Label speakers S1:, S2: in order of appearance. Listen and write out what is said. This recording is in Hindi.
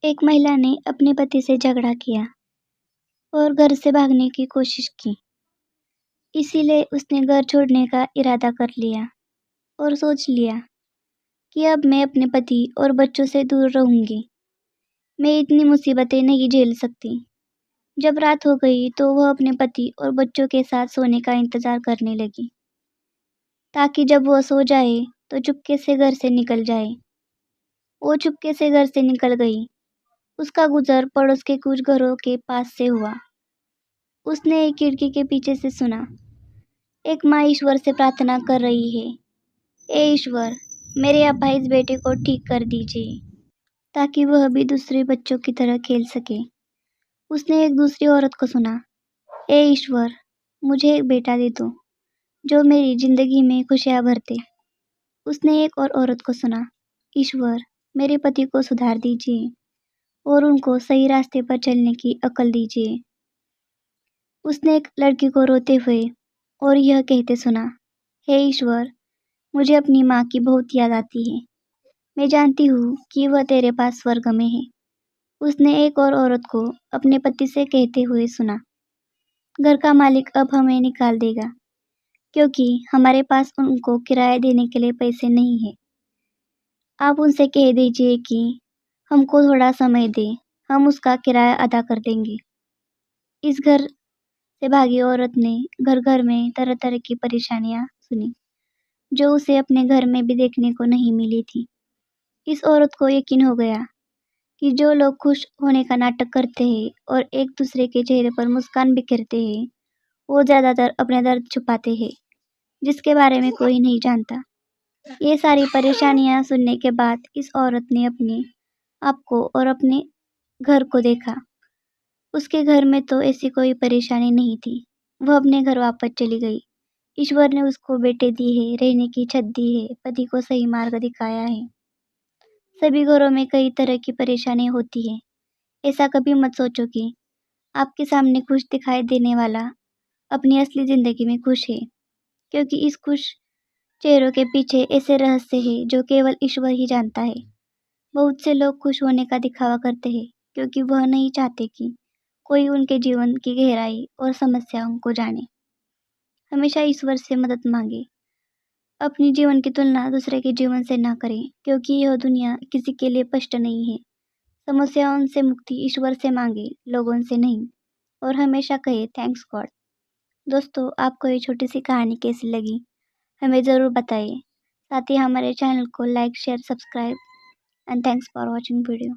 S1: एक महिला ने अपने पति से झगड़ा किया और घर से भागने की कोशिश की। इसीलिए उसने घर छोड़ने का इरादा कर लिया और सोच लिया कि अब मैं अपने पति और बच्चों से दूर रहूंगी। मैं इतनी मुसीबतें नहीं झेल सकती। जब रात हो गई तो वह अपने पति और बच्चों के साथ सोने का इंतजार करने लगी, ताकि जब वह सो जाए तो चुपके से घर से निकल जाए। वो चुपके से घर से निकल गई। उसका गुजर पड़ोस के कुछ घरों के पास से हुआ। उसने एक खिड़की के पीछे से सुना, एक माँ ईश्वर से प्रार्थना कर रही है, ए ईश्वर, मेरे अपाहिज बेटे को ठीक कर दीजिए ताकि वह भी दूसरे बच्चों की तरह खेल सके। उसने एक दूसरी औरत को सुना, ए ईश्वर, मुझे एक बेटा दे दो जो मेरी जिंदगी में खुशियाँ भरते। उसने एक और औरत को सुना, ईश्वर, मेरे पति को सुधार दीजिए और उनको सही रास्ते पर चलने की अकल दीजिए। उसने एक लड़की को रोते हुए और यह कहते सुना, हे ईश्वर, मुझे अपनी माँ की बहुत याद आती है। मैं जानती हूँ कि वह तेरे पास स्वर्ग में है। उसने एक और औरत को अपने पति से कहते हुए सुना, घर का मालिक अब हमें निकाल देगा क्योंकि हमारे पास उनको किराया देने के लिए पैसे नहीं है। आप उनसे कह दीजिए कि हमको थोड़ा समय दें, हम उसका किराया अदा कर देंगे। इस घर से भागी औरत ने घर घर में तरह तरह की परेशानियां सुनी, जो उसे अपने घर में भी देखने को नहीं मिली थी। इस औरत को यकीन हो गया कि जो लोग खुश होने का नाटक करते हैं और एक दूसरे के चेहरे पर मुस्कान बिखेरते हैं, वो ज़्यादातर अपने दर्द छुपाते हैं, जिसके बारे में कोई नहीं जानता। ये सारी परेशानियां सुनने के बाद इस औरत ने अपने आप को और अपने घर को देखा। उसके घर में तो ऐसी कोई परेशानी नहीं थी। वह अपने घर वापस चली गई। ईश्वर ने उसको बेटे दी है, रहने की छत दी है, पति को सही मार्ग दिखाया है। सभी घरों में कई तरह की परेशानी होती है। ऐसा कभी मत सोचो कि आपके सामने खुश दिखाई देने वाला अपनी असली जिंदगी में खुश है, क्योंकि इस खुश चेहरों के पीछे ऐसे रहस्य हैं जो केवल ईश्वर ही जानता है। बहुत से लोग खुश होने का दिखावा करते हैं क्योंकि वह नहीं चाहते कि कोई उनके जीवन की गहराई और समस्याओं को जाने। हमेशा ईश्वर से मदद मांगे। अपनी जीवन की तुलना दूसरे के जीवन से ना करें, क्योंकि यह दुनिया किसी के लिए स्पष्ट नहीं है। समस्याओं से मुक्ति ईश्वर से मांगे, लोगों से नहीं। और हमेशा कहे थैंक्स गॉड। दोस्तों, आपको ये छोटी सी कहानी कैसी लगी हमें ज़रूर बताइए। साथ ही हमारे चैनल को like, share, subscribe and thanks for watching video.